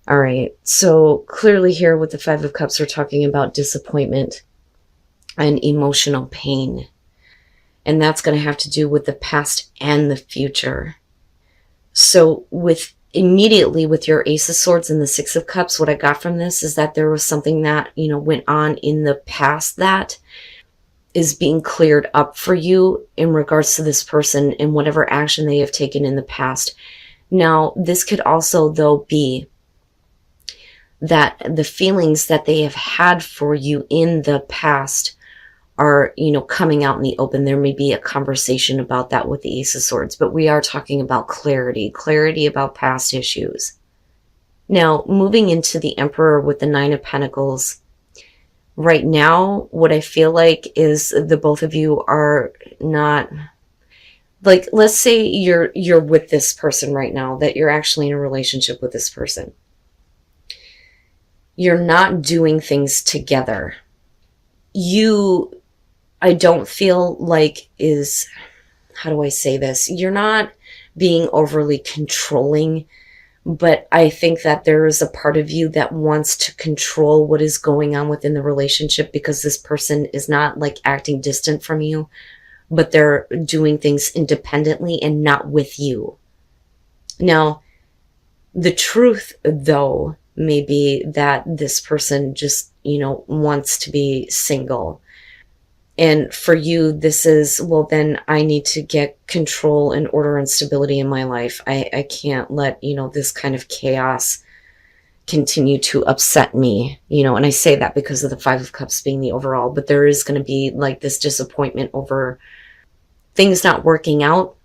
All right. So clearly here with the Five of Cups, we're talking about disappointment and emotional pain. And that's going to have to do with the past and the future. So with immediately with your Ace of Swords and the Six of Cups, what I got from this is that there was something that, went on in the past that is being cleared up for you in regards to this person and whatever action they have taken in the past. Now, this could also, though, be that the feelings that they have had for you in the past are, coming out in the open. There may be a conversation about that with the Ace of Swords, but we are talking about clarity about past issues. Now, moving into the Emperor with the Nine of Pentacles, right now, what I feel like is the both of you are not, like, let's say you're with this person right now, that you're actually in a relationship with this person. You're not doing things together. I don't feel like how do I say this? You're not being overly controlling, but I think that there is a part of you that wants to control what is going on within the relationship, because this person is not like acting distant from you, but they're doing things independently and not with you. Now, the truth, though, may be that this person just, wants to be single. And for you, this is, well, then I need to get control and order and stability in my life. I can't let, this kind of chaos continue to upset me, and I say that because of the Five of Cups being the overall, but there is going to be like this disappointment over things not working out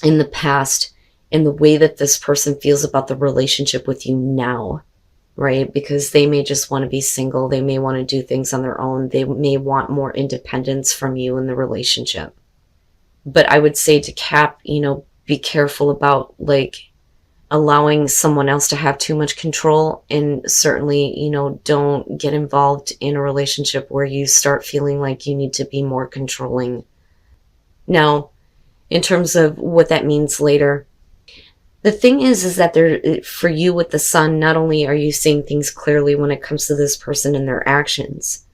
in the past and the way that this person feels about the relationship with you now. Right? Because they may just want to be single. They may want to do things on their own. They may want more independence from you in the relationship. But I would say to Cap, be careful about like allowing someone else to have too much control. And certainly, don't get involved in a relationship where you start feeling like you need to be more controlling. Now, in terms of what that means later, the thing is that for you with the Sun, not only are you seeing things clearly when it comes to this person and their actions,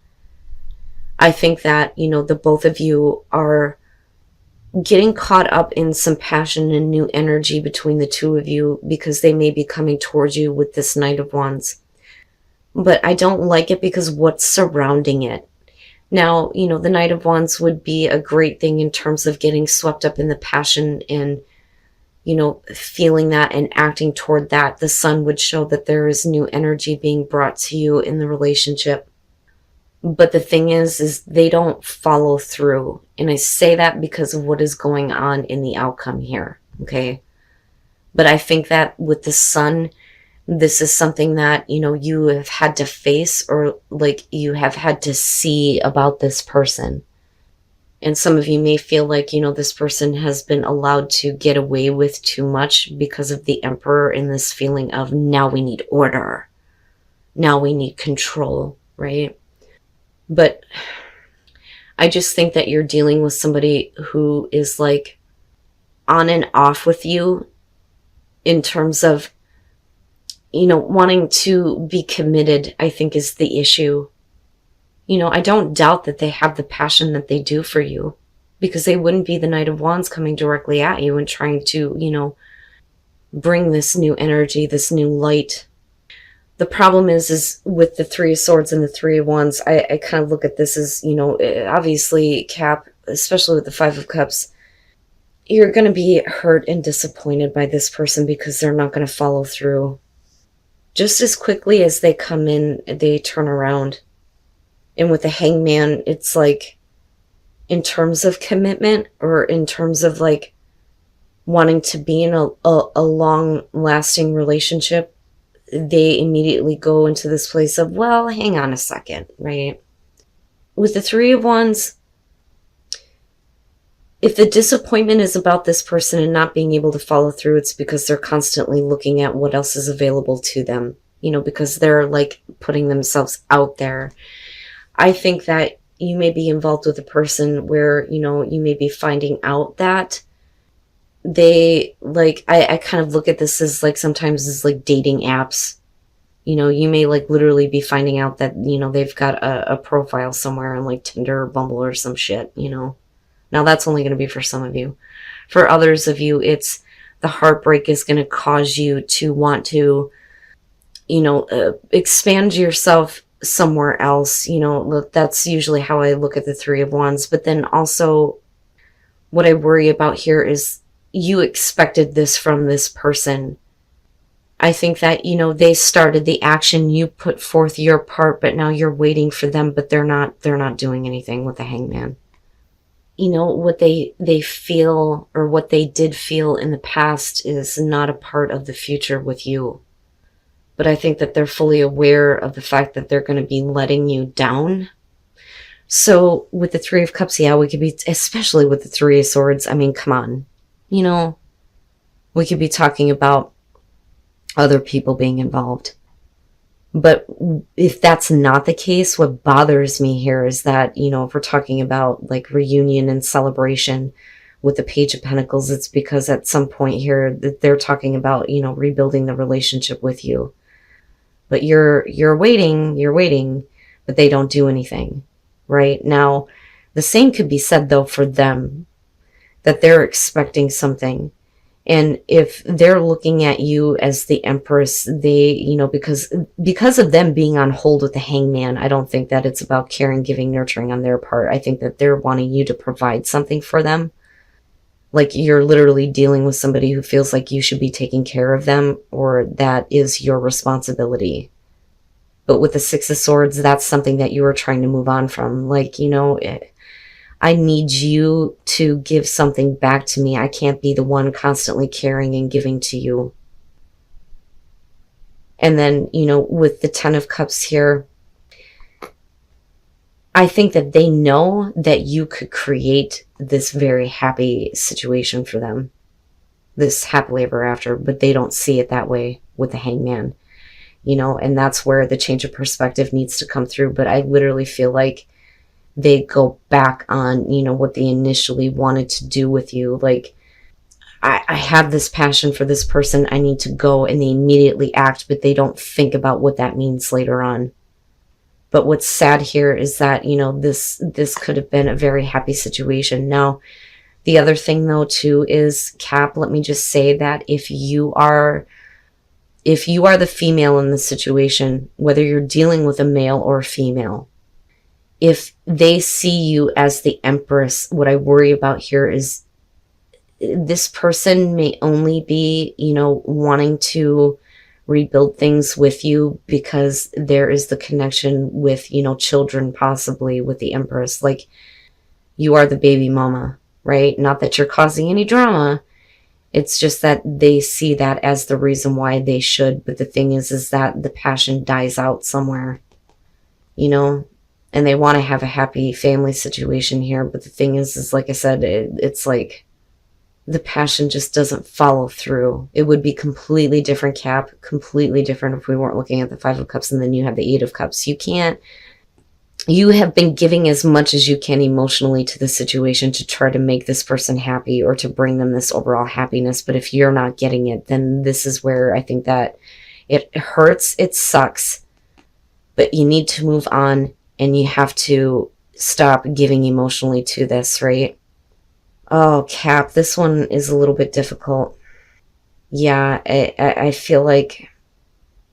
I think that, the both of you are getting caught up in some passion and new energy between the two of you, because they may be coming towards you with this Knight of Wands. But I don't like it because what's surrounding it. Now, the Knight of Wands would be a great thing in terms of getting swept up in the passion and feeling that and acting toward that. The Sun would show that there is new energy being brought to you in the relationship. But the thing is they don't follow through. And I say that because of what is going on in the outcome here. Okay. But I think that with the Sun, this is something that, you have had to face, or like you have had to see about this person. And some of you may feel like, this person has been allowed to get away with too much because of the Emperor and this feeling of now we need order. Now we need control, right? But I just think that you're dealing with somebody who is like on and off with you in terms of, wanting to be committed, I think is the issue. I don't doubt that they have the passion that they do for you, because they wouldn't be the Knight of Wands coming directly at you and trying to, bring this new energy, this new light. The problem is with the Three of Swords and the Three of Wands, I kind of look at this as, obviously Cap, especially with the Five of Cups, you're going to be hurt and disappointed by this person because they're not going to follow through. Just as quickly as they come in, they turn around. And with the Hangman, it's like, in terms of commitment, or in terms of like wanting to be in a long-lasting relationship, they immediately go into this place of, well, hang on a second, right? With the Three of Wands, if the disappointment is about this person and not being able to follow through, it's because they're constantly looking at what else is available to them, because they're like putting themselves out there. I think that you may be involved with a person where, you may be finding out that they like, I kind of look at this as like sometimes as like dating apps. You know, you may like literally be finding out that, you know, they've got a profile somewhere on like Tinder or Bumble or some shit, you know. Now that's only going to be for some of you. For others of you, it's the heartbreak is going to cause you to want to, you know, expand yourself somewhere else. You know, that's usually how I look at the Three of Wands. But then also, what I worry about here is you expected this from this person. I think that, you know, they started the action, you put forth your part, but now you're waiting for them, but they're not doing anything with the Hangman. You know, what they feel or what they did feel in the past is not a part of the future with you. But I think that they're fully aware of the fact that they're going to be letting you down. So with the Three of Cups, yeah, we could be, especially with the Three of Swords, I mean, come on. You know, we could be talking about other people being involved. But if that's not the case, what bothers me here is that, you know, if we're talking about like reunion and celebration with the Page of Pentacles, it's because at some point here that they're talking about, you know, rebuilding the relationship with you. But you're waiting, but they don't do anything. Right? Now, the same could be said though for them, that they're expecting something. And if they're looking at you as the Empress, they, you know, because of them being on hold with the Hangman, I don't think that it's about caring, giving, nurturing on their part. I think that they're wanting you to provide something for them. Like you're literally dealing with somebody who feels like you should be taking care of them, or that is your responsibility. But with the Six of Swords, that's something that you are trying to move on from. Like, you know, I need you to give something back to me. I can't be the one constantly caring and giving to you. And then, you know, with the Ten of Cups here, I think that they know that you could create this very happy situation for them, this happily ever after, but they don't see it that way with the Hangman, you know, and that's where the change of perspective needs to come through. But I literally feel like they go back on, you know, what they initially wanted to do with you. Like, I have this passion for this person, I need to go, and they immediately act, but they don't think about what that means later on. But what's sad here is that, you know, this could have been a very happy situation. Now, the other thing though too is, Cap, let me just say that if you are the female in this situation, whether you're dealing with a male or a female, if they see you as the Empress, what I worry about here is this person may only be, you know, wanting to rebuild things with you because there is the connection with, you know, children, possibly with the Empress. Like, you are the baby mama, right? Not that you're causing any drama. It's just that they see that as the reason why they should. But the thing is that the passion dies out somewhere, you know, and they want to have a happy family situation here. But the thing is like I said, it's like the passion just doesn't follow through. It would be completely different, Cap, completely different if we weren't looking at the Five of Cups and then you have the Eight of Cups. You have been giving as much as you can emotionally to the situation to try to make this person happy or to bring them this overall happiness. But if you're not getting it, then this is where I think that it hurts. It sucks. But you need to move on and you have to stop giving emotionally to this, right? Oh, Cap, this one is a little bit difficult. Yeah, I feel like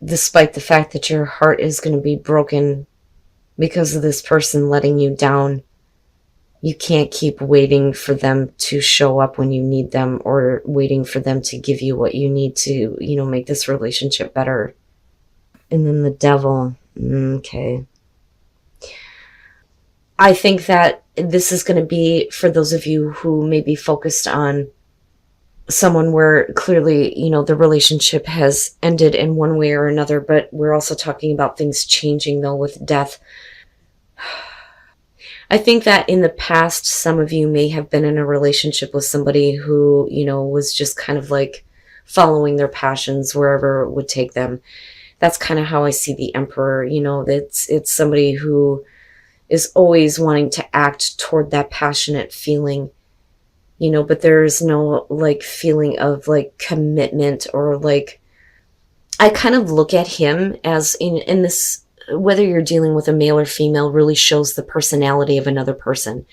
despite the fact that your heart is going to be broken because of this person letting you down, you can't keep waiting for them to show up when you need them or waiting for them to give you what you need to, you know, make this relationship better. And then the Devil. Okay. I think that this is going to be for those of you who may be focused on someone where clearly, you know, the relationship has ended in one way or another, but we're also talking about things changing though with death. I think that in the past, some of you may have been in a relationship with somebody who, you know, was just kind of like following their passions wherever it would take them. That's kind of how I see the Emperor. You know, it's somebody who is always wanting to act toward that passionate feeling, you know, but there's no like feeling of like commitment or like I kind of look at him as in this, whether you're dealing with a male or female really shows the personality of another person.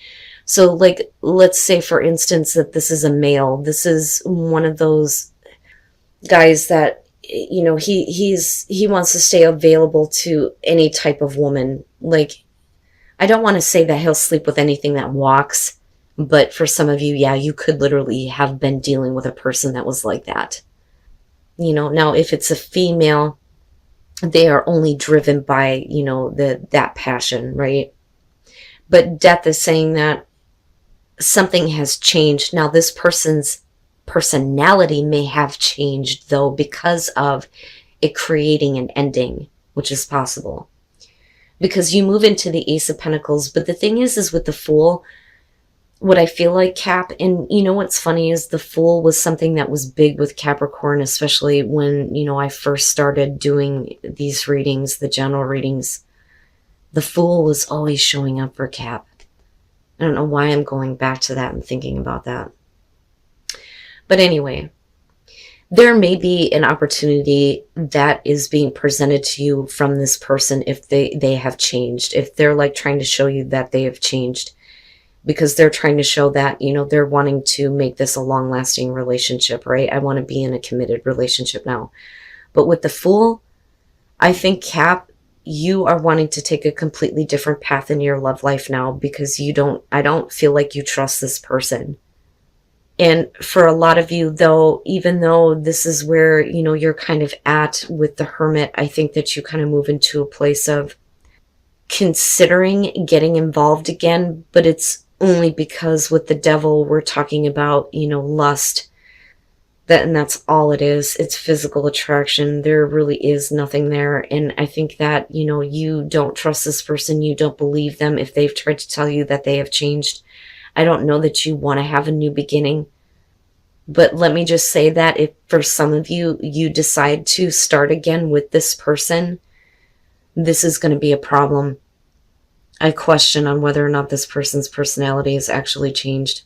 So like, let's say for instance that this is a male. This is one of those guys that, he wants to stay available to any type of woman. Like, I don't want to say that he'll sleep with anything that walks, but for some of you, yeah, you could literally have been dealing with a person that was like that. Now if it's a female, they are only driven by, that passion, right? But death is saying that something has changed. Now this person's personality may have changed though, because of it creating an ending, which is possible. Because you move into the Ace of Pentacles, but the thing is with the Fool, what I feel like, Cap, and what's funny is the Fool was something that was big with Capricorn, especially when, I first started doing these readings, the general readings. The Fool was always showing up for Cap. I don't know why I'm going back to that and thinking about that. But anyway, there may be an opportunity that is being presented to you from this person if they have changed, if they're like trying to show you that they have changed, because they're trying to show that, they're wanting to make this a long-lasting relationship, right? I want to be in a committed relationship now. But with the Fool, I think, Cap, you are wanting to take a completely different path in your love life now, because I don't feel like you trust this person. And for a lot of you, though, even though this is where, you're kind of at with the Hermit, I think that you kind of move into a place of considering getting involved again, but it's only because with the Devil, we're talking about, lust. And that's all it is. It's physical attraction. There really is nothing there. And I think that, you don't trust this person. You don't believe them if they've tried to tell you that they have changed. I don't know that you want to have a new beginning. But let me just say that if for some of you, you decide to start again with this person, this is going to be a problem. I question on whether or not this person's personality has actually changed,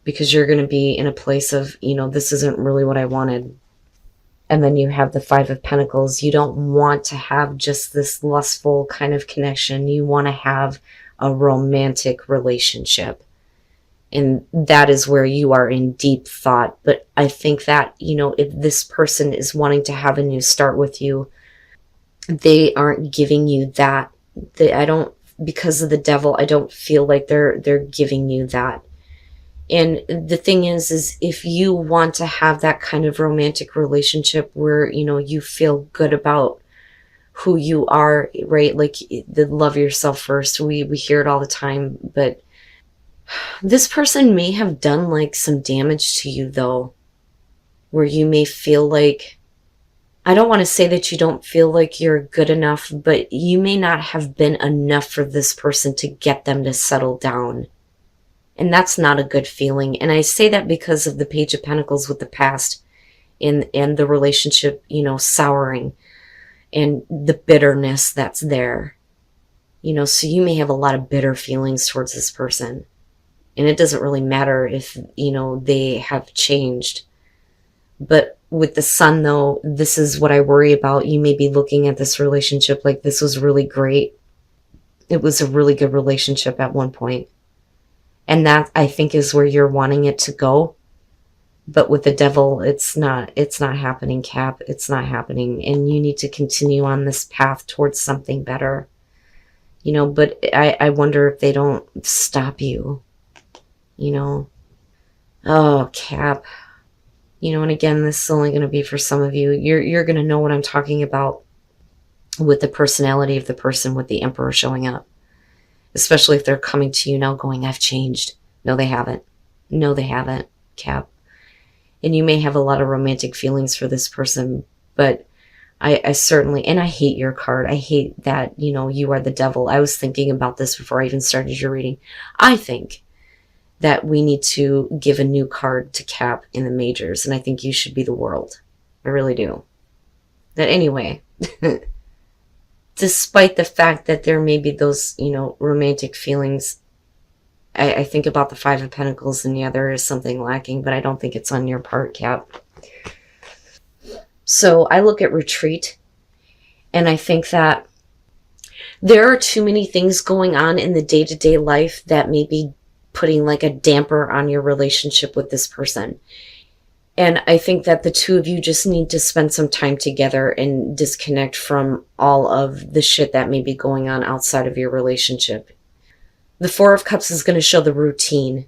because you're going to be in a place of, this isn't really what I wanted. And then you have the Five of Pentacles. You don't want to have just this lustful kind of connection. You want to have a romantic relationship. And that is where you are in deep thought. But I think that, if this person is wanting to have a new start with you, they aren't giving you that. Because of the Devil, I don't feel like they're giving you that. And the thing is if you want to have that kind of romantic relationship where, you feel good about who you are, right? Like the love yourself first. We hear it all the time, but this person may have done like some damage to you though, where you may feel like, I don't want to say that you don't feel like you're good enough, but you may not have been enough for this person to get them to settle down. And that's not a good feeling. And I say that because of the Page of Pentacles with the past and the relationship, souring and the bitterness that's there. So you may have a lot of bitter feelings towards this person. And it doesn't really matter if, they have changed. But with the Sun, though, this is what I worry about. You may be looking at this relationship like this was really great. It was a really good relationship at one point. And that, I think, is where you're wanting it to go. But with the Devil, it's not happening, Cap. It's not happening. And you need to continue on this path towards something better. But I wonder if they don't stop you. Oh, Cap. And again, this is only going to be for some of you. You're going to know what I'm talking about with the personality of the person with the Emperor showing up. Especially if they're coming to you now going, I've changed. No, they haven't. No, they haven't, Cap. And you may have a lot of romantic feelings for this person, but I certainly, and I hate your card. I hate that, you are the Devil. I was thinking about this before I even started your reading. I think that we need to give a new card to Cap in the majors, and I think you should be the World. I really do. But anyway, despite the fact that there may be those, romantic feelings, I think about the Five of Pentacles, and yeah, there is something lacking, but I don't think it's on your part, Cap. So I look at retreat, and I think that there are too many things going on in the day-to-day life that may be putting like a damper on your relationship with this person. And I think that the two of you just need to spend some time together and disconnect from all of the shit that may be going on outside of your relationship. The Four of Cups is going to show the routine.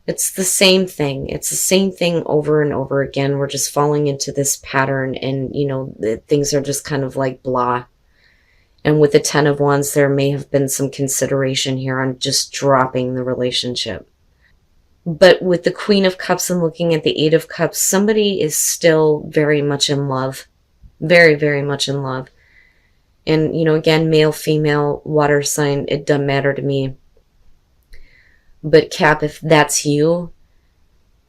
It's the same thing. It's the same thing over and over again. We're just falling into this pattern, and, things are just kind of like blah. And with the Ten of Wands, there may have been some consideration here on just dropping the relationship. But with the Queen of Cups and looking at the Eight of Cups, somebody is still very much in love. Very, very much in love. And, again, male, female, water sign, it doesn't matter to me. But Cap, if that's you,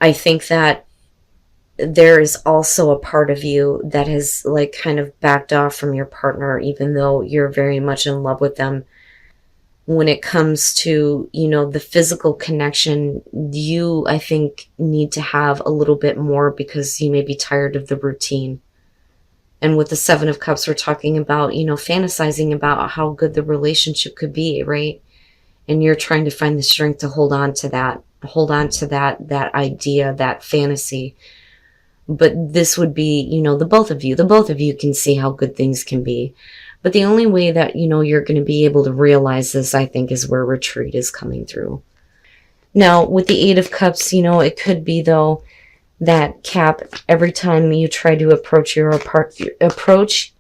I think that there is also a part of you that has like kind of backed off from your partner, even though you're very much in love with them. When it comes to, the physical connection, you, I think, need to have a little bit more because you may be tired of the routine. And with the Seven of Cups, we're talking about, fantasizing about how good the relationship could be, right? And you're trying to find the strength to hold on to that idea, that fantasy. But this would be, the both of you can see how good things can be. But the only way that, you're going to be able to realize this, I think, is where retreat is coming through. Now, with the Eight of Cups, it could be, though, that Cap, every time you try to approach,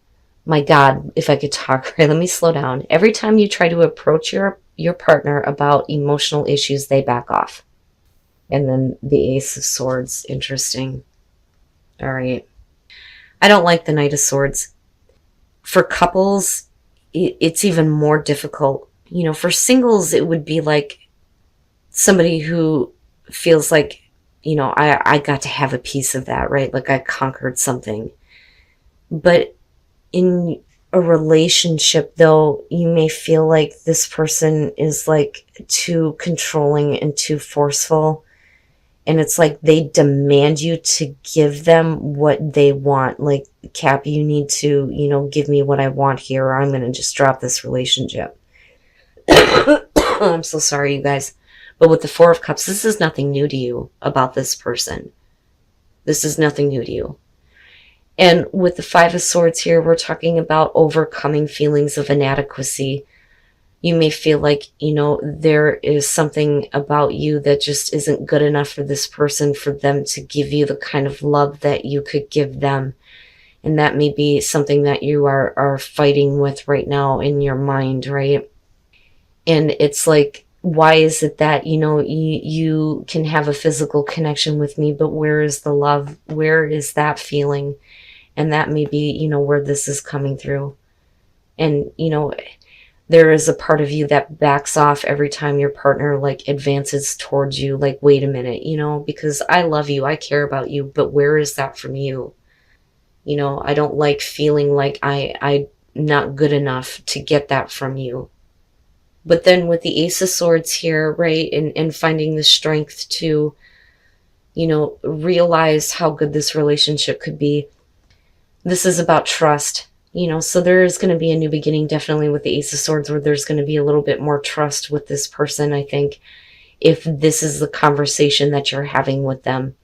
my God, if I could talk, right, let me slow down. Every time you try to approach your partner about emotional issues, they back off. And then the Ace of Swords, interesting. All right. I don't like the Knight of Swords. For couples, it's even more difficult. For singles, it would be like somebody who feels like, I got to have a piece of that, right? Like I conquered something. But in a relationship, though, you may feel like this person is like too controlling and too forceful. And it's like they demand you to give them what they want. Like, Cap, you need to, give me what I want here, or I'm going to just drop this relationship. I'm so sorry, you guys. But with the Four of Cups, this is nothing new to you about this person. This is nothing new to you. And with the Five of Swords here, we're talking about overcoming feelings of inadequacy. You may feel like, there is something about you that just isn't good enough for this person, for them to give you the kind of love that you could give them. And that may be something that you are fighting with right now in your mind, right? And it's like, why is it that, you can have a physical connection with me, but where is the love? Where is that feeling? And that may be, where this is coming through. And, there is a part of you that backs off every time your partner like advances towards you. Like, wait a minute, because I love you, I care about you, but where is that from you? I don't like feeling like I'm not good enough to get that from you. But then with the Ace of Swords here, right, and finding the strength to, realize how good this relationship could be. This is about trust. So there is going to be a new beginning, definitely with the Ace of Swords, where there's going to be a little bit more trust with this person, I think, if this is the conversation that you're having with them.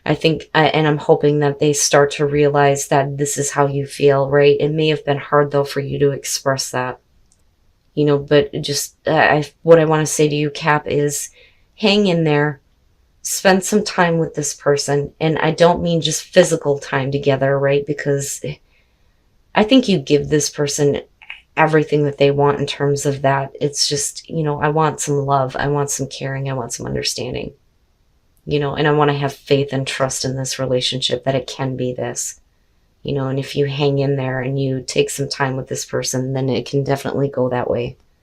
I think, and I'm hoping that they start to realize that this is how you feel, right? It may have been hard, though, for you to express that, but just what I want to say to you, Cap, is hang in there. Spend some time with this person. And I don't mean just physical time together, right? Because I think you give this person everything that they want in terms of that. It's just, I want some love. I want some caring. I want some understanding, and I want to have faith and trust in this relationship that it can be this, and if you hang in there and you take some time with this person, then it can definitely go that way.